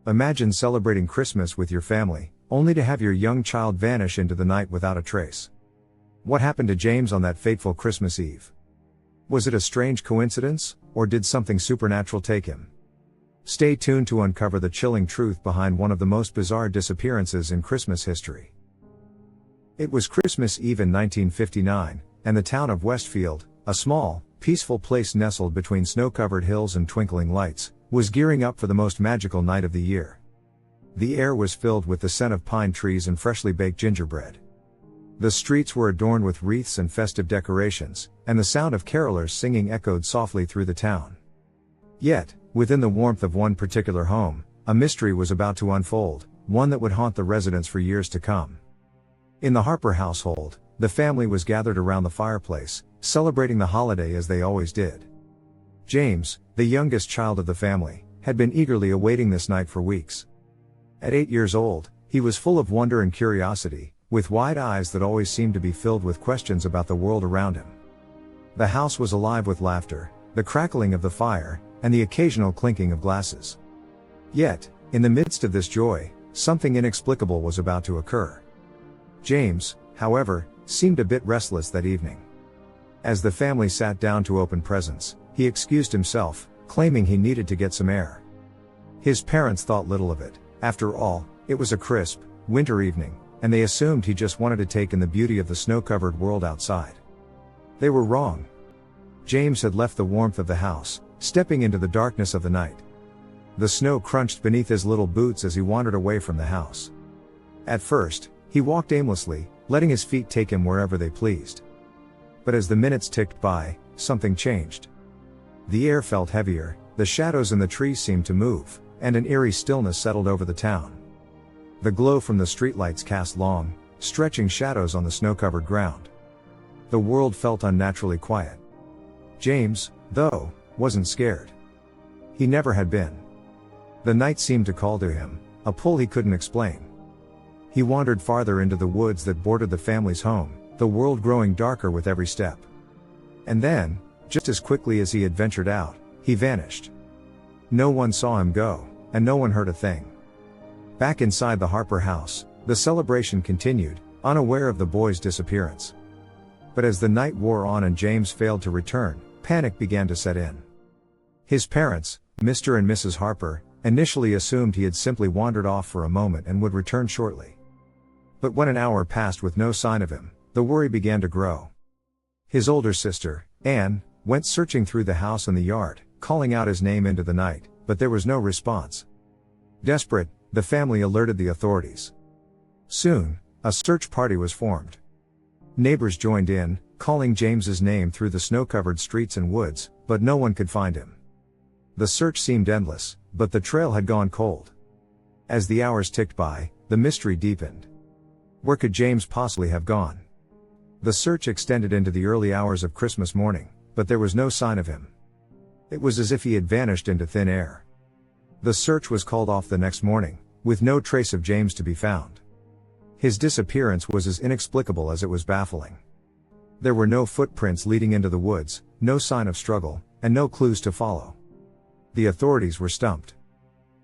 Imagine celebrating Christmas with your family, only to have your young child vanish into the night without a trace. What happened to James on that fateful Christmas Eve? Was it a strange coincidence, or did something supernatural take him? Stay tuned to uncover the chilling truth behind one of the most bizarre disappearances in Christmas history. It was Christmas Eve in 1959, and the town of Westfield, a small, peaceful place nestled between snow-covered hills and twinkling lights, was gearing up for the most magical night of the year. The air was filled with the scent of pine trees and freshly baked gingerbread. The streets were adorned with wreaths and festive decorations, and the sound of carolers singing echoed softly through the town. Yet, within the warmth of one particular home, a mystery was about to unfold, one that would haunt the residents for years to come. In the Harper household, the family was gathered around the fireplace, celebrating the holiday as they always did. James, the youngest child of the family, had been eagerly awaiting this night for weeks. At 8 years old, he was full of wonder and curiosity, with wide eyes that always seemed to be filled with questions about the world around him. The house was alive with laughter, the crackling of the fire, and the occasional clinking of glasses. Yet, in the midst of this joy, something inexplicable was about to occur. James, however, seemed a bit restless that evening. As the family sat down to open presents, he excused himself, claiming he needed to get some air. His parents thought little of it. After all, it was a crisp, winter evening, and they assumed he just wanted to take in the beauty of the snow-covered world outside. They were wrong. James had left the warmth of the house, stepping into the darkness of the night. The snow crunched beneath his little boots as he wandered away from the house. At first, he walked aimlessly, letting his feet take him wherever they pleased. But as the minutes ticked by, something changed. The air felt heavier, the shadows in the trees seemed to move, and an eerie stillness settled over the town. The glow from the streetlights cast long, stretching shadows on the snow-covered ground. The world felt unnaturally quiet. James, though, wasn't scared. He never had been. The night seemed to call to him, a pull he couldn't explain. He wandered farther into the woods that bordered the family's home, the world growing darker with every step. And then, just as quickly as he had ventured out, he vanished. No one saw him go, and no one heard a thing. Back inside the Harper house, the celebration continued, unaware of the boy's disappearance. But as the night wore on and James failed to return, panic began to set in. His parents, Mr. and Mrs. Harper, initially assumed he had simply wandered off for a moment and would return shortly. But when an hour passed with no sign of him, the worry began to grow. His older sister, Anne, went searching through the house and the yard, calling out his name into the night, but there was no response. Desperate, the family alerted the authorities. Soon, a search party was formed. Neighbors joined in, calling James's name through the snow-covered streets and woods, but no one could find him. The search seemed endless, but the trail had gone cold. As the hours ticked by, the mystery deepened. Where could James possibly have gone? The search extended into the early hours of Christmas morning, but there was no sign of him. It was as if he had vanished into thin air. The search was called off the next morning, with no trace of James to be found. His disappearance was as inexplicable as it was baffling. There were no footprints leading into the woods, no sign of struggle, and no clues to follow. The authorities were stumped.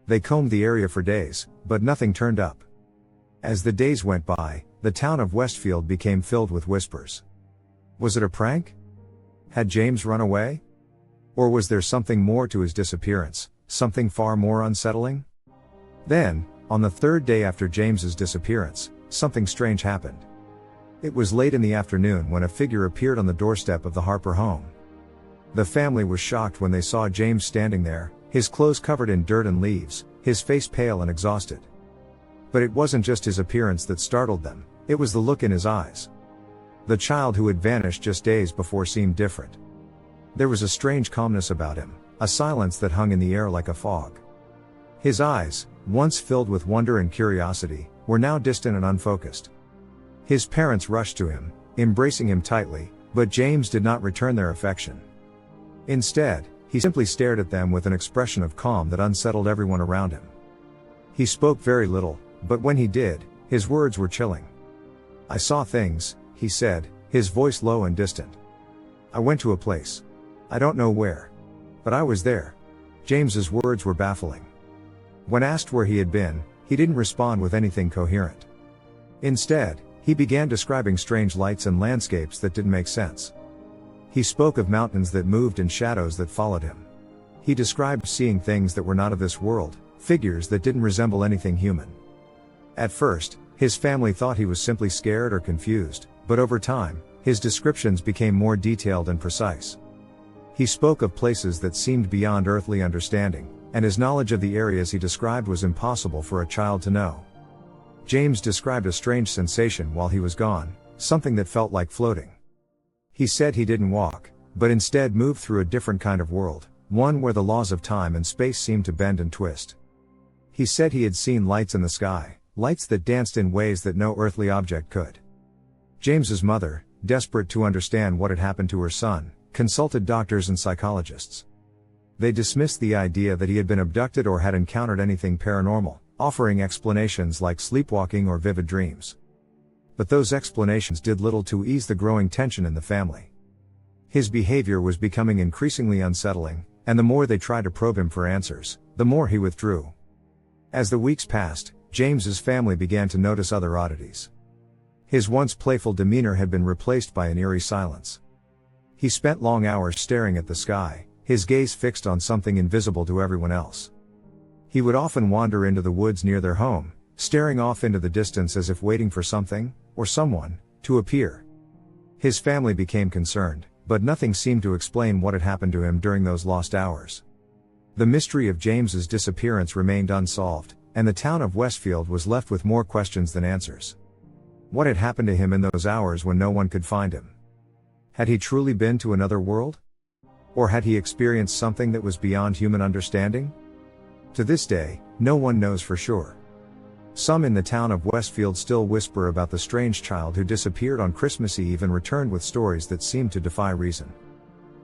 They combed the area for days, but nothing turned up. As the days went by, the town of Westfield became filled with whispers. Was it a prank? Had James run away? Or was there something more to his disappearance, something far more unsettling? Then, on the third day after James's disappearance, something strange happened. It was late in the afternoon when a figure appeared on the doorstep of the Harper home. The family was shocked when they saw James standing there, his clothes covered in dirt and leaves, his face pale and exhausted. But it wasn't just his appearance that startled them, it was the look in his eyes. The child who had vanished just days before seemed different. There was a strange calmness about him, a silence that hung in the air like a fog. His eyes, once filled with wonder and curiosity, were now distant and unfocused. His parents rushed to him, embracing him tightly, but James did not return their affection. Instead, he simply stared at them with an expression of calm that unsettled everyone around him. He spoke very little, but when he did, his words were chilling. "I saw things," he said, his voice low and distant. "I went to a place. I don't know where. But I was there." James's words were baffling. When asked where he had been, he didn't respond with anything coherent. Instead, he began describing strange lights and landscapes that didn't make sense. He spoke of mountains that moved and shadows that followed him. He described seeing things that were not of this world, figures that didn't resemble anything human. At first, his family thought he was simply scared or confused, but over time, his descriptions became more detailed and precise. He spoke of places that seemed beyond earthly understanding, and his knowledge of the areas he described was impossible for a child to know. James described a strange sensation while he was gone, something that felt like floating. He said he didn't walk, but instead moved through a different kind of world, one where the laws of time and space seemed to bend and twist. He said he had seen lights in the sky, lights that danced in ways that no earthly object could. James's mother, desperate to understand what had happened to her son, consulted doctors and psychologists. They dismissed the idea that he had been abducted or had encountered anything paranormal, offering explanations like sleepwalking or vivid dreams. But those explanations did little to ease the growing tension in the family. His behavior was becoming increasingly unsettling, and the more they tried to probe him for answers, the more he withdrew. As the weeks passed, James's family began to notice other oddities. His once playful demeanor had been replaced by an eerie silence. He spent long hours staring at the sky, his gaze fixed on something invisible to everyone else. He would often wander into the woods near their home, staring off into the distance as if waiting for something, or someone, to appear. His family became concerned, but nothing seemed to explain what had happened to him during those lost hours. The mystery of James's disappearance remained unsolved, and the town of Westfield was left with more questions than answers. What had happened to him in those hours when no one could find him? Had he truly been to another world? Or had he experienced something that was beyond human understanding? To this day, no one knows for sure. Some in the town of Westfield still whisper about the strange child who disappeared on Christmas Eve and returned with stories that seemed to defy reason.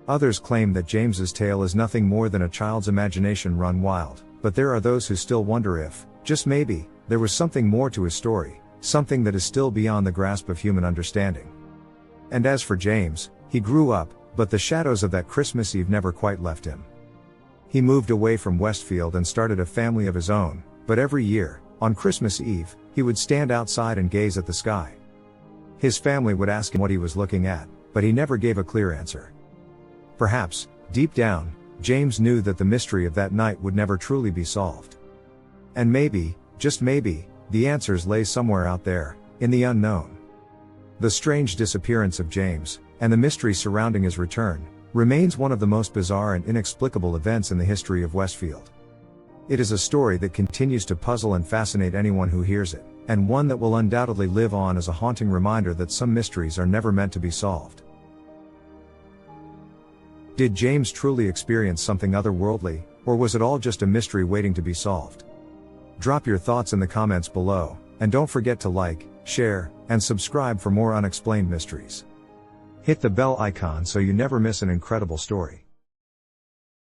Others claim that James's tale is nothing more than a child's imagination run wild, but there are those who still wonder if, just maybe, there was something more to his story, something that is still beyond the grasp of human understanding. And as for James, he grew up, but the shadows of that Christmas Eve never quite left him. He moved away from Westfield and started a family of his own, but every year, on Christmas Eve, he would stand outside and gaze at the sky. His family would ask him what he was looking at, but he never gave a clear answer. Perhaps, deep down, James knew that the mystery of that night would never truly be solved. And maybe, just maybe, the answers lay somewhere out there, in the unknown. The strange disappearance of James, and the mystery surrounding his return, remains one of the most bizarre and inexplicable events in the history of Westfield. It is a story that continues to puzzle and fascinate anyone who hears it, and one that will undoubtedly live on as a haunting reminder that some mysteries are never meant to be solved. Did James truly experience something otherworldly, or was it all just a mystery waiting to be solved? Drop your thoughts in the comments below, and don't forget to like, share, and subscribe for more unexplained mysteries. Hit the bell icon so you never miss an incredible story.